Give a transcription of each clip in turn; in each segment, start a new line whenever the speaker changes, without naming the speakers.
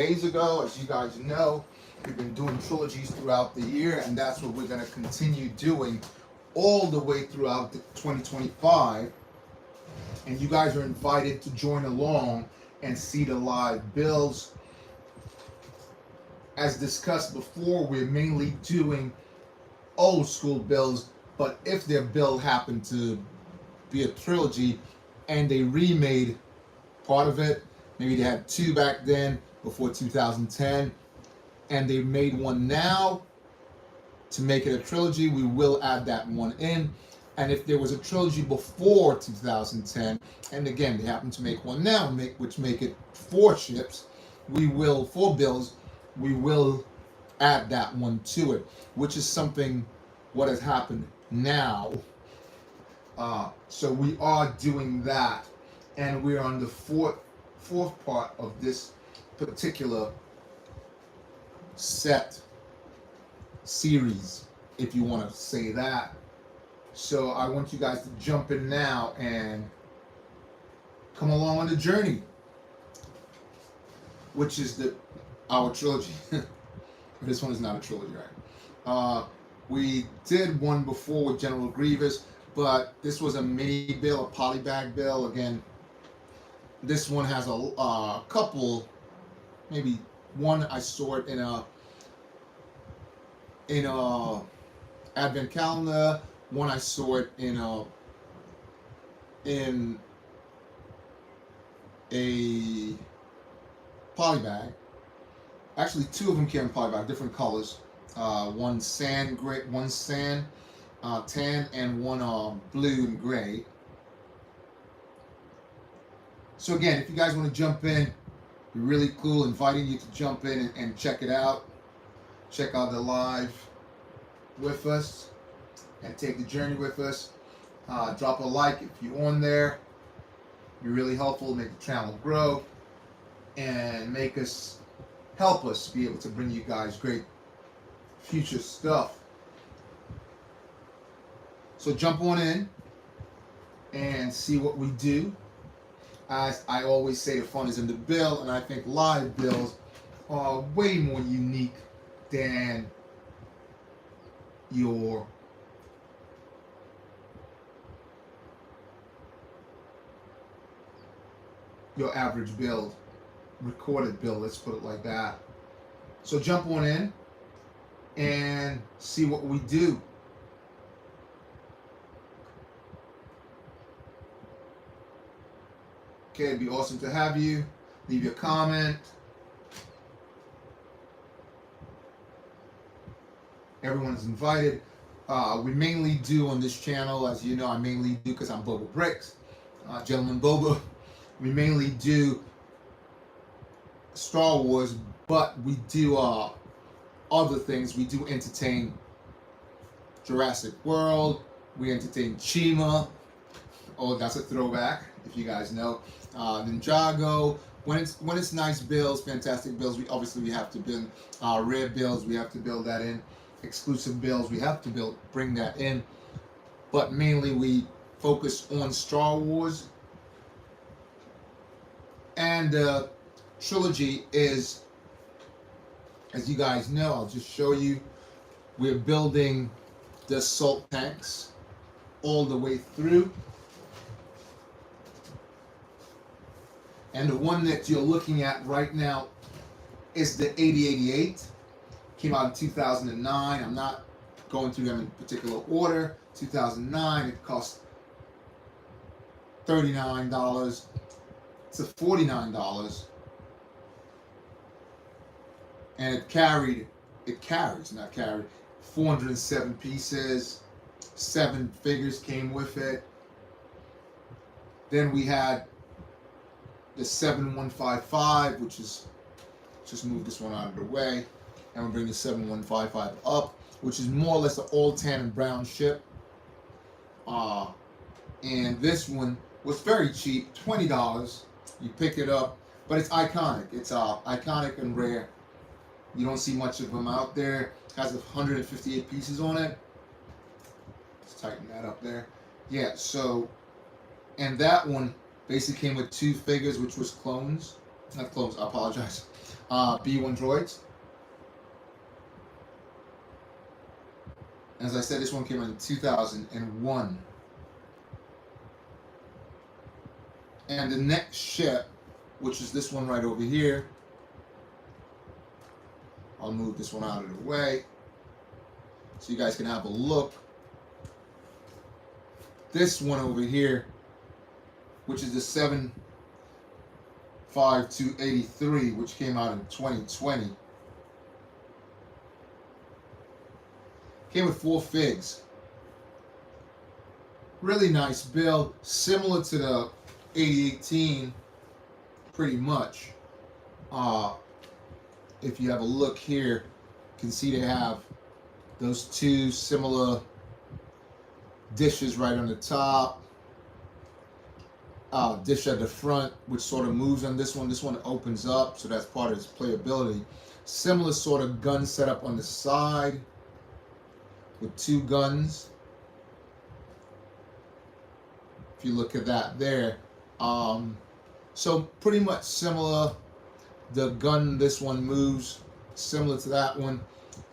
days ago. As you guys know, we've been doing trilogies throughout the year, and that's what we're going to continue doing all the way throughout 2025. And you guys are invited to join along and see the live builds. As discussed before, we're mainly doing old school builds, but if their build happened to be a trilogy and they remade part of it, maybe they had two back then before 2010, and they made one now to make it a trilogy, we will add that one in. And if there was a trilogy before 2010, and again they happen to make one now, which make it four ships, four builds, we will add that one to it, which is something what has happened now. So we are doing that, and we're on the fourth part of this particular series, if you want to say that. So I want you guys to jump in now and come along on the journey, which is our trilogy. This one is not a trilogy, right? We did one before with General Grievous, but this was a mini bill, a polybag bill. Again, this one has a couple, maybe one I saw it in a advent calendar. One I saw it in a polybag. Actually, two of them came in polybag, different colors. One sand gray, one sand tan, and one blue and gray. So again, if you guys want to jump in, be really cool. Inviting you to jump in and check it out. Check out the live with us and take the journey with us. Drop a like if you're on there. Be really helpful, make the channel grow, and help us be able to bring you guys great future stuff. So jump on in and see what we do. As I always say, the fun is in the build, and I think live builds are way more unique than your average build, recorded build, let's put it like that. So jump on in and see what we do. Okay, it'd be awesome to have you. Leave your comment. Everyone's invited. We mainly do on this channel, as you know, I mainly do because I'm BOBAbrickz, Gentleman Boba. We mainly do Star Wars, but we do other things. We do entertain Jurassic World. We entertain Chima. Oh, that's a throwback, if you guys know. Ninjago. When it's nice builds, fantastic builds, we have to build rare builds. We have to build that in. Exclusive builds, we have to bring that in. But mainly we focus on Star Wars. And the trilogy is, as you guys know, I'll just show you, we're building the assault tanks all the way through. And the one that you're looking at right now is the 8088. Came out in 2009. I'm not going through them in particular order. 2009, it cost $39 to $49. And it carries, not carried, 407 pieces. 7 figures came with it. Then we had the 7155, which is, just move this one out of the way, and we'll bring the 7155 up, which is more or less an all tan and brown ship. And this one was very cheap, $20. You pick it up, but it's iconic. It's iconic and rare. You don't see much of them out there. It has 158 pieces on it. Let's tighten that up there. Yeah, so, and that one basically came with 2 figures, which was clones. Not clones, I apologize. B1 droids. As I said, this one came out in 2001. And the next ship, which is this one right over here, I'll move this one out of the way so you guys can have a look. This one over here, which is the 75283, which came out in 2020. Came with 4 figs. Really nice build, similar to the 8018, pretty much. If you have a look here, you can see they have those 2 similar dishes right on the top. Dish at the front, which sort of moves on this one. This one opens up, so that's part of its playability. Similar sort of gun setup on the side with 2 guns. If you look at that there. So pretty much similar. The gun, this one moves similar to that one.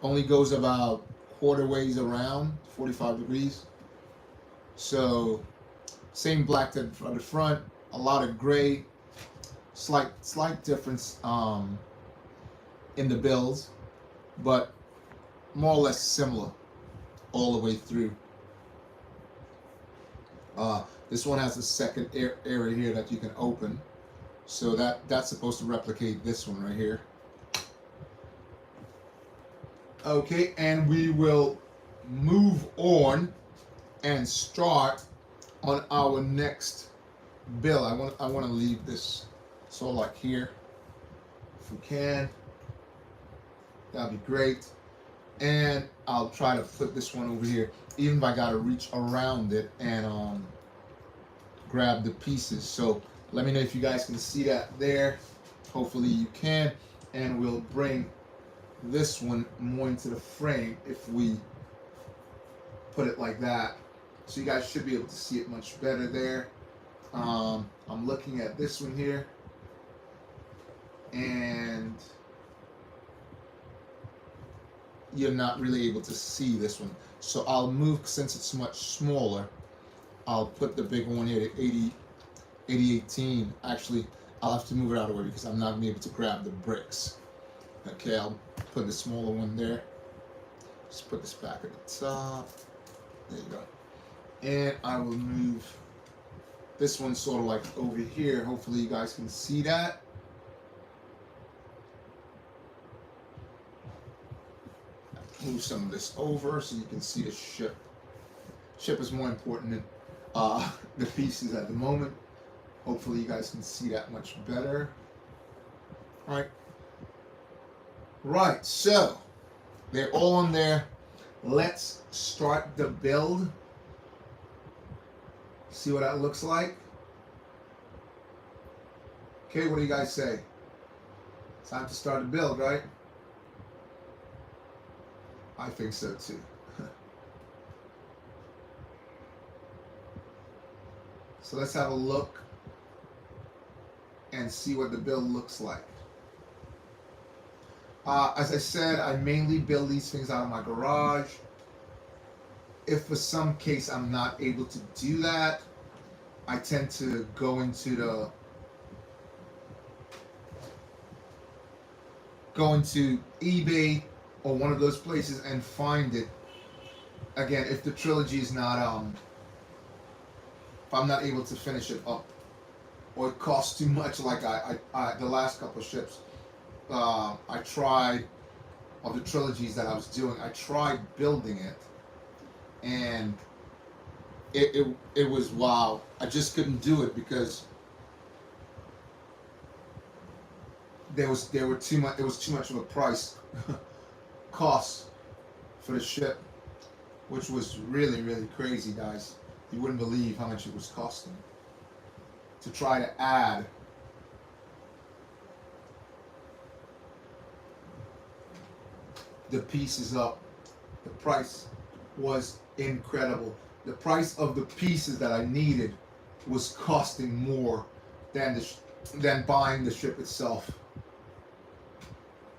Only goes about quarter ways around, 45 degrees. So same black at the front, a lot of gray, slight difference in the builds, but more or less similar all the way through. This one has a second area here that you can open, so that's supposed to replicate this one right here. Okay, and we will move on and start on our next build. I want to leave this sort of like here, if we can. That'd be great. And I'll try to put this one over here, even if I gotta reach around it and grab the pieces. So let me know if you guys can see that there. Hopefully you can. And we'll bring this one more into the frame if we put it like that. So you guys should be able to see it much better there. I'm looking at this one here, and you're not really able to see this one. So I'll move, since it's much smaller, I'll put the big one here, the 8018. Actually, I'll have to move it out of the way because I'm not going to be able to grab the bricks. Okay, I'll put the smaller one there. Just put this back at the top. There you go. And I will move this one sort of like over here. Hopefully you guys can see that. Move some of this over so you can see the ship. Ship is more important than the pieces at the moment. Hopefully you guys can see that much better. All right. Right, so they're all on there. Let's start the build. See what that looks like. Okay, what do you guys say? Time to start the build, right? I think so too. So let's have a look and see what the build looks like. As I said, I mainly build these things out of my garage. If for some case I'm not able to do that, I tend to go into eBay or one of those places and find it. Again, if the trilogy is not, if I'm not able to finish it up, or it costs too much, like the last couple of ships, I tried, of the trilogies that I was doing, I tried building it, and it was wow. I just couldn't do it because there were too much. It was too much of a price cost for the ship, which was really crazy, guys. You wouldn't believe how much it was costing to try to add the pieces up. The price was incredible. The price of the pieces that I needed was costing more than buying the ship itself.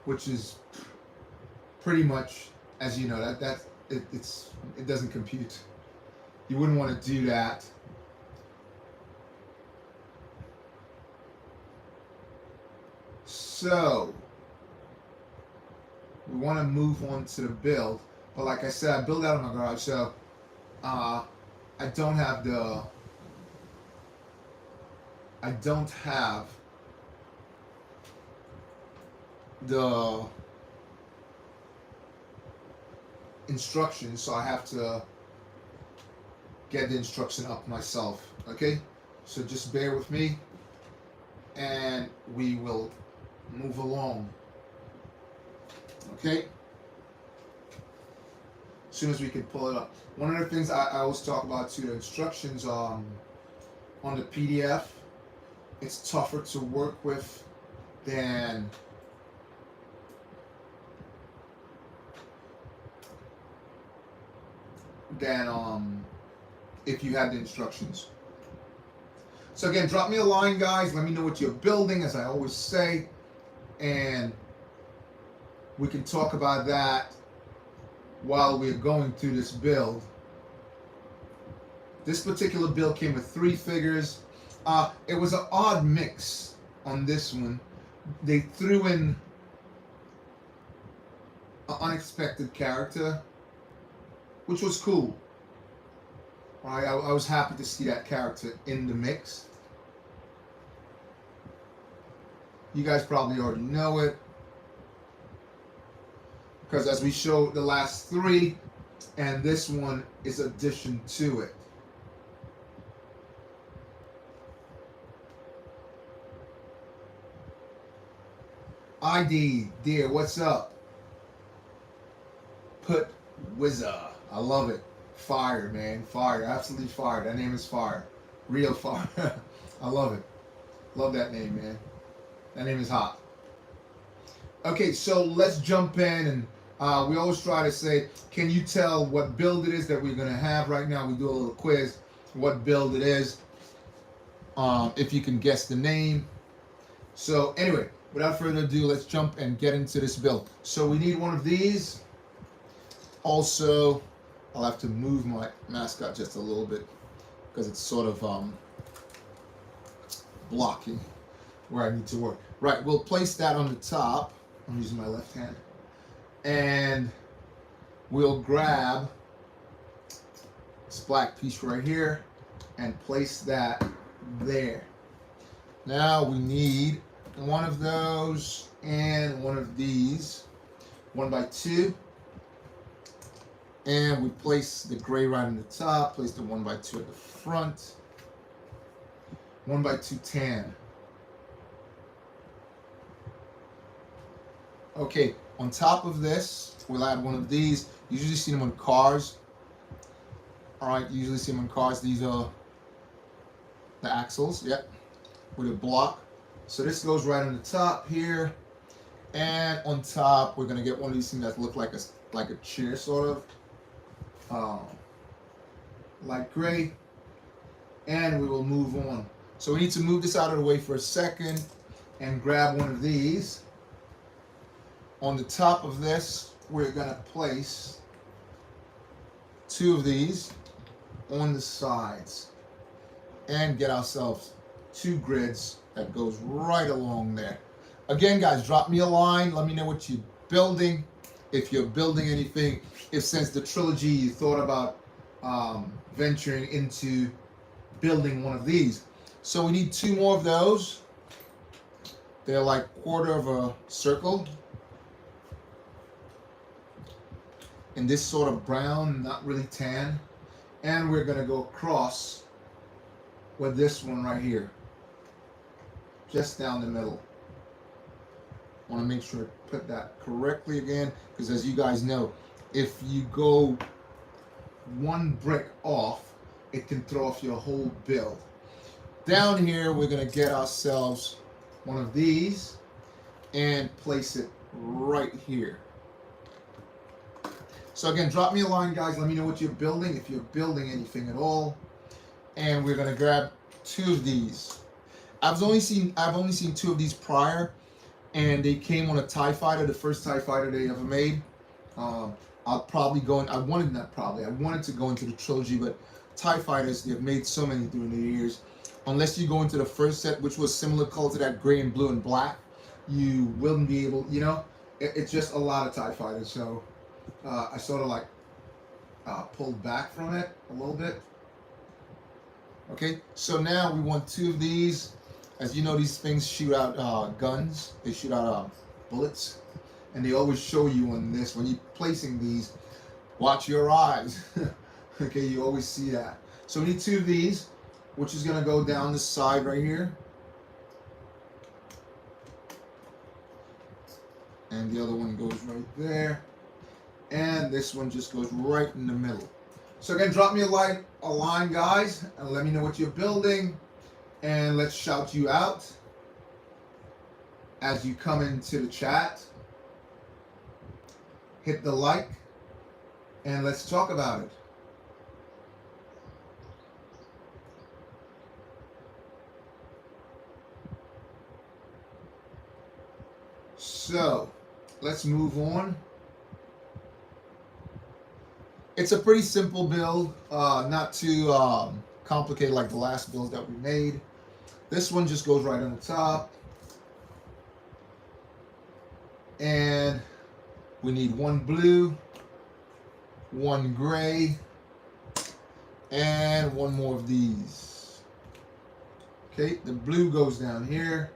which is pretty much, as you know, it doesn't compute. You wouldn't want to do that. So we want to move on to the build, but like I said, I build out of my garage, so I don't have the instructions, so I have to get the instruction up myself. Okay, so just bear with me and we will move along. Okay, as soon as we can pull it up. One of the things I always talk about too, the instructions on the PDF, it's tougher to work with than if you had the instructions. So again, drop me a line, guys. Let me know what you're building, as I always say, and we can talk about that while we're going through this build. This particular build came with 3 figures. It was an odd mix on this one. They threw in an unexpected character, which was cool. I was happy to see that character in the mix. You guys probably already know it, because as we showed the last 3, and this one is addition to it. ID, dear, what's up? Put Wizard. I love it. Fire, man. Fire. Absolutely fire. That name is fire. Real fire. I love it. Love that name, man. That name is hot. Okay, so let's jump in, and we always try to say, can you tell what build it is that we're going to have right now? We do a little quiz, what build it is, if you can guess the name. So anyway, without further ado, let's jump and get into this build. So we need one of these. Also, I'll have to move my mascot just a little bit because it's sort of blocking where I need to work. Right, we'll place that on the top. I'm using my left hand. And we'll grab this black piece right here and place that there. Now we need one of those and one of these, 1x2. And we place the gray right on the top, place the 1x2 at the front. 1x2 tan. Okay, on top of this, we'll add one of these. You usually see them on cars. Alright, you usually see them on cars. These are the axles, yep, with a block. So this goes right on the top here. And on top, we're going to get one of these things that look like a chair, sort of. Light gray. And we will move on. So we need to move this out of the way for a second and grab one of these. On the top of this, we're going to place 2 of these on the sides and get ourselves 2 grids that goes right along there. Again, guys, drop me a line. Let me know what you're building. If you're building anything, if since the trilogy you thought about venturing into building one of these. So we need 2 more of those. They're like quarter of a circle. In this sort of brown, not really tan. And we're going to go across with this one right here. Just down the middle. I want to make sure I put that correctly again, because as you guys know, if you go 1 brick off, it can throw off your whole build. Down here, we're going to get ourselves one of these and place it right here. So again, drop me a line, guys. Let me know what you're building, if you're building anything at all. And we're going to grab 2 of these. I've only seen 2 of these prior. and they came on a TIE fighter, the first TIE fighter they ever made. Um, I'll probably go in, I wanted to go into the trilogy, but TIE fighters, they've made so many through the years. Unless you go into the first set, which was similar color to that gray and blue and black, you wouldn't be able, it's just a lot of TIE fighters. So I sort of like pulled back from it a little bit. Okay, so now we want 2 of these. As you know, these things shoot out guns. They shoot out bullets. And they always show you on this, when you're placing these, watch your eyes. Okay, you always see that. So we need 2 of these, which is going to go down the side right here. And the other one goes right there. And this one just goes right in the middle. So again, drop me a line, guys, and let me know what you're building. And let's shout you out as you come into the chat. Hit the like, and let's talk about it. So, let's move on. It's a pretty simple build, not too complicated like the last builds that we made. This one just goes right on the top. And we need 1 blue, 1 gray, and 1 more of these. Okay, the blue goes down here.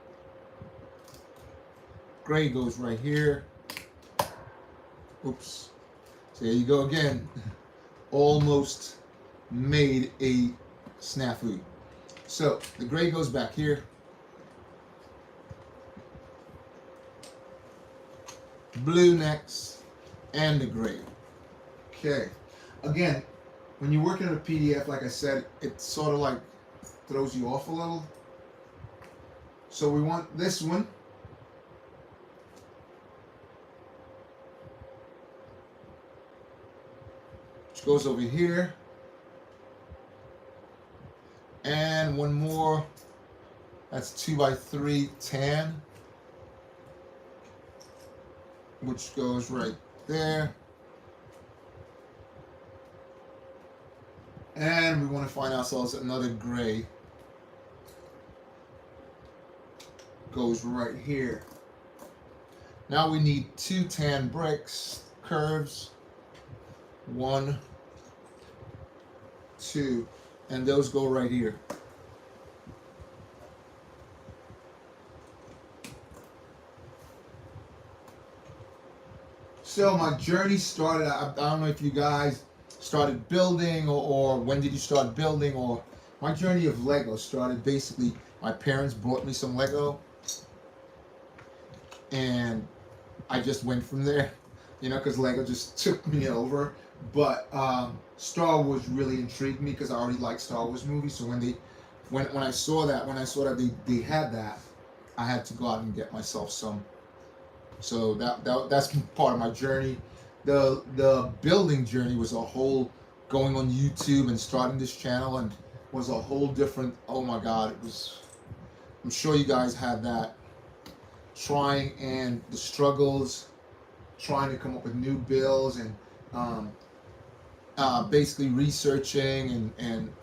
Gray goes right here. Oops. So there you go again. Almost made a snafu. So the gray goes back here. Blue next, and the gray. Okay. Again, when you're working on a PDF, like I said, it sort of like throws you off a little. So we want this one. Which goes over here. And 1 more. That's 2x3 tan. Which goes right there. And we want to find ourselves another gray. Goes right here. Now we need 2 tan bricks, curves. 1, 2, and those go right here. So my journey started, I don't know if you guys started building or when did you start building, or my journey of Lego started basically, my parents bought me some Lego and I just went from there, because Lego just took me over. But Star Wars really intrigued me because I already liked Star Wars movies. So when I saw that they had that, I had to go out and get myself some. So that's part of my journey. The building journey was a whole, going on YouTube and starting this channel, and was a whole different, oh my God, it was, I'm sure you guys had that, trying and the struggles, trying to come up with new builds, and basically researching, and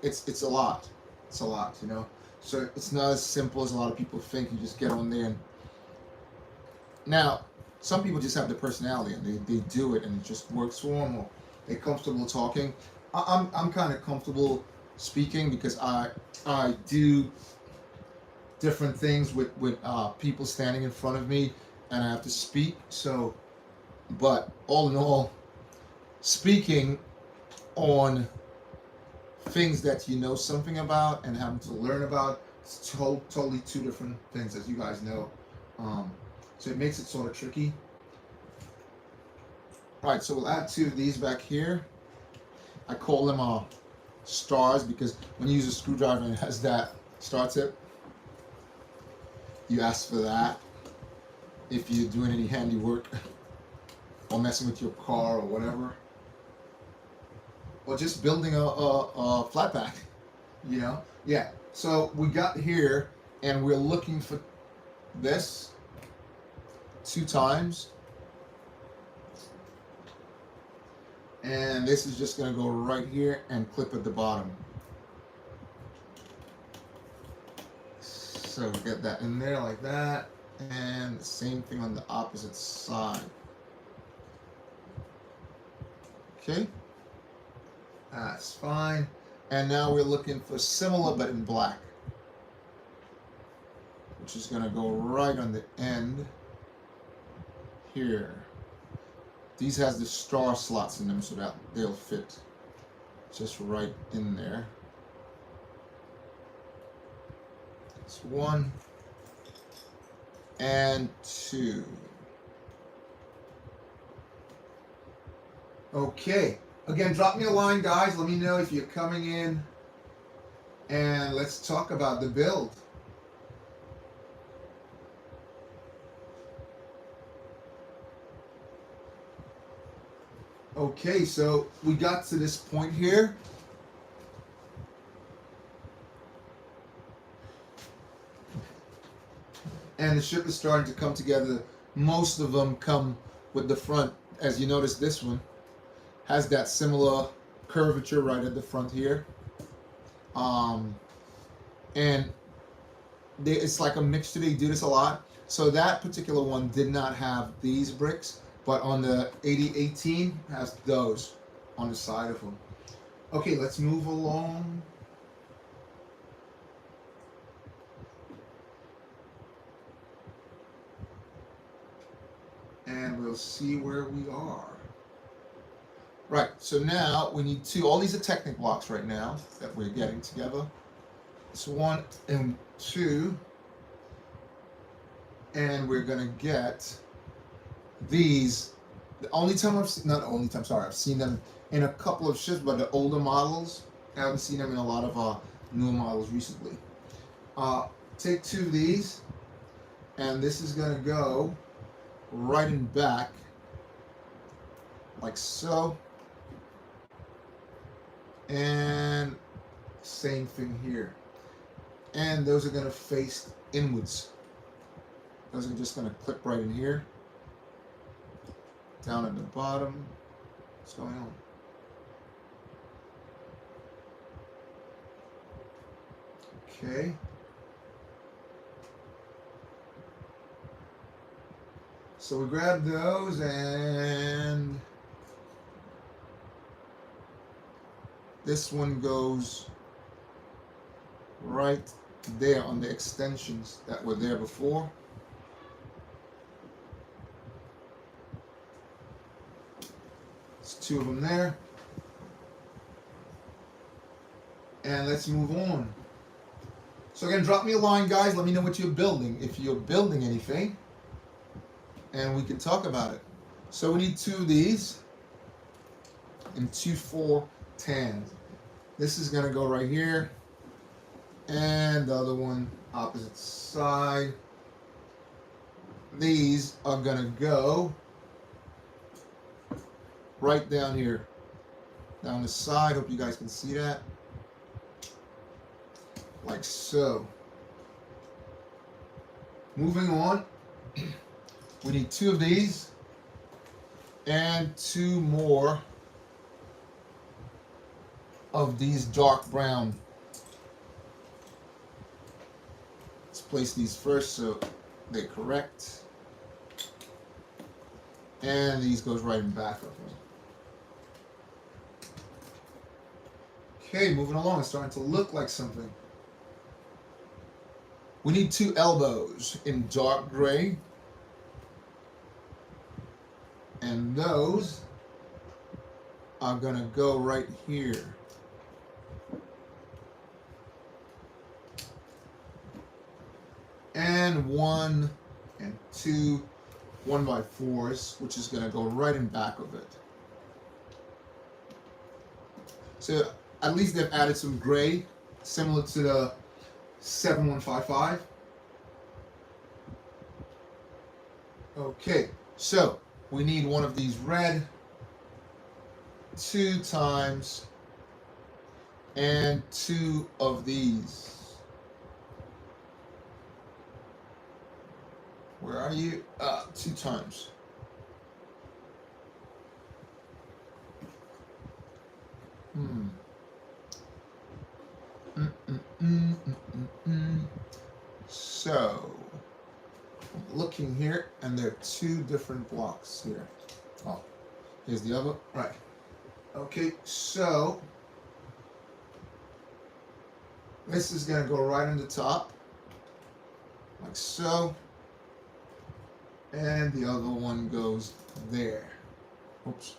it's a lot. It's a lot, So it's not as simple as a lot of people think. You just get on there and now some people just have the personality and they do it and it just works for them, or they're comfortable talking. I'm kind of comfortable speaking because I do different things with people standing in front of me and I have to speak. So, but all in all, speaking on things that you know something about and having to learn about, it's totally 2 different things, as you guys know. So it makes it sort of tricky. All right, so we'll add 2 of these back here. I call them stars because when you use a screwdriver and it has that star tip, you ask for that if you're doing any handiwork or messing with your car or whatever, or just building a flat pack, Yeah, so we got here and we're looking for this. 2 times. And this is just going to go right here and clip at the bottom. So get that in there like that. And the same thing on the opposite side. Okay. That's fine. And now we're looking for similar but in black, which is going to go right on the end here. These has the star slots in them so that they'll fit just right in there. That's 1 and 2. Okay. Again, drop me a line, guys. Let me know if you're coming in, and let's talk about the build. Okay, so we got to this point here. And the ship is starting to come together. Most of them come with the front. As you notice, this one has that similar curvature right at the front here. And it's like a mixture. They do this a lot. So that particular one did not have these bricks, but on the 8018 has those on the side of them. Okay, let's move along. And we'll see where we are. Right, so now we need 2. All these are Technic blocks right now that we're getting together. It's 1 and 2. And we're gonna get these. The only time I've seen, not the only time, sorry, I've seen them in a couple of ships, but the older models, I haven't seen them in a lot of newer models recently. Take 2 of these, and this is gonna go right in back, like so. And same thing here. And those are gonna face inwards. Those are just gonna clip right in here. Down at the bottom. What's going on? Okay. So we grab those, and this one goes right there on the extensions that were there before. There's 2 of them there. And let's move on. So again, drop me a line, guys. Let me know what you're building, if you're building anything, and we can talk about it. So we need 2 of these and 2 410s. This is gonna go right here, and the other one opposite side. These are gonna go right down here, down the side. Hope you guys can see that, like so. Moving on, we need 2 of these and 2 more of these dark brown. Let's place these first so they're correct. And these goes right in back of them. Okay, moving along, it's starting to look like something. We need 2 elbows in dark gray. And those are gonna go right here. And 1 and 2 1x4s, which is going to go right in back of it. So at least they've added some gray, similar to the 7155. Okay, so we need 1 of these red 2 times and 2 of these. Where are you? 2 times. So, I'm looking here, and there are 2 different blocks here. Oh, here's the other. Right. Okay, so this is going to go right on the top, like so. And the other one goes there. Oops,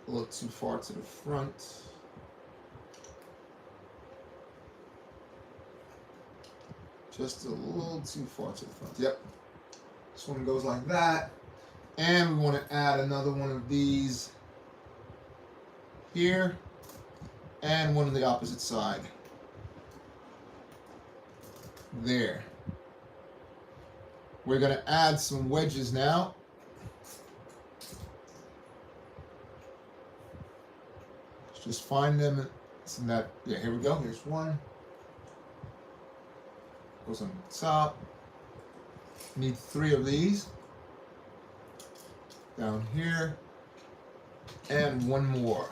a little too far to the front. Just a little too far to the front. Yep. This one goes like that. And we want to add another one of these here. And one on the opposite side. There. We're going to add some wedges now. Let's just find them. It's in that. Yeah, here we go. Here's one. Goes on the top. Need 3 of these. Down here. And one more.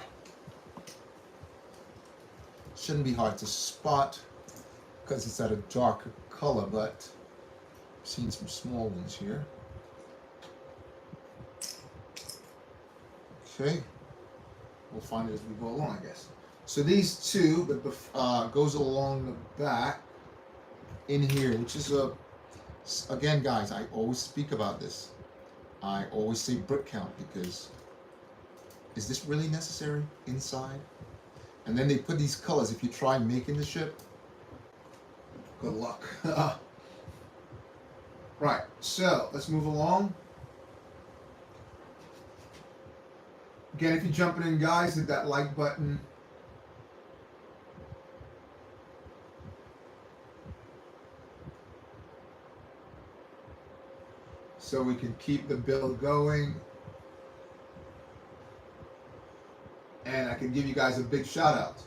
Shouldn't be hard to spot because it's at a darker color, but I've seen some small ones here. Okay. We'll find it as we go along, I guess. So these 2, but goes along the back in here, which is again, guys, I always speak about this. I always say brick count because is this really necessary inside? And then they put these colors. If you try making the ship, good luck. Right, so let's move along. Again, if you're jumping in, guys, hit that like button. So we can keep the build going. And I can give you guys a big shout out.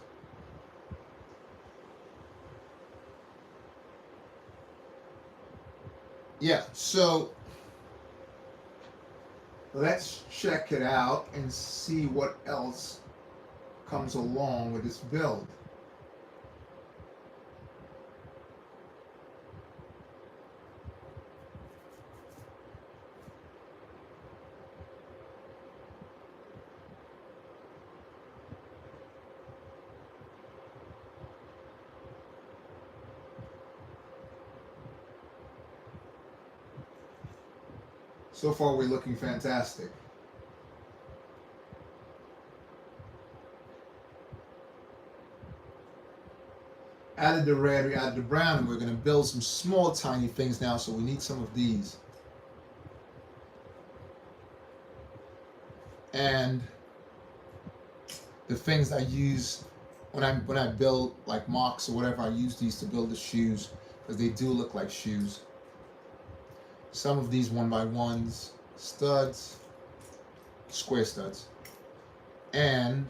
Yeah, so let's check it out and see what else comes along with this build. So far, we're looking fantastic. Added the red, we added the brown, and we're going to build some small, tiny things now, so we need some of these. And the things I use when I build like mocks or whatever, I use these to build the shoes because they do look like shoes. Some of these 1x1s, studs, square studs, and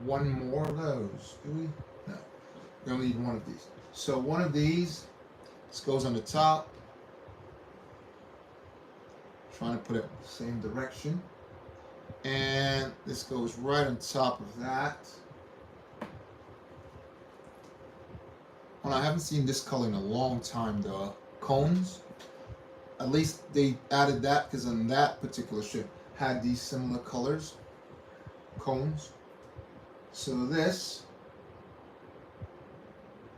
one more of those. Do we? No. We only need one of these. So one of these, this goes on the top. Trying to put it in the same direction. And this goes right on top of that. Well, I haven't seen this color in a long time, though. Cones. At least they added that because on that particular ship had these similar colors. Cones. So this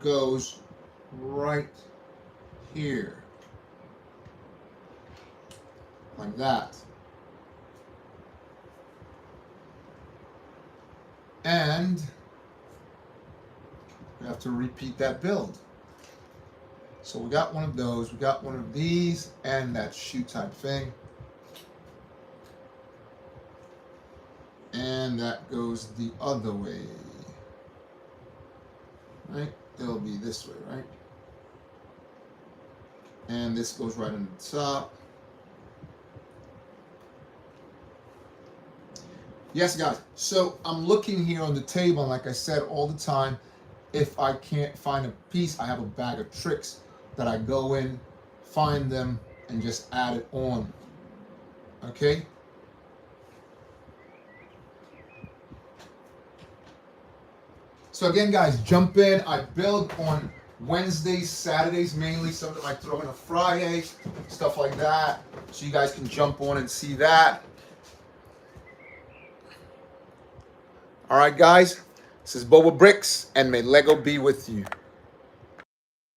goes right here. Like that. And we have to repeat that build. So we got one of those, we got one of these, and that shoe type thing. And that goes the other way. Right? It'll be this way, right? And this goes right on the top. Yes, guys. So I'm looking here on the table, and like I said all the time, if I can't find a piece, I have a bag of tricks that I go in, find them and just add it on. Okay. So again, guys, jump in. I build on Wednesdays, Saturdays mainly. Something I throw in a Friday, stuff like that. So you guys can jump on and see that. All right, guys. This is BOBAbrickz, and may Lego be with you.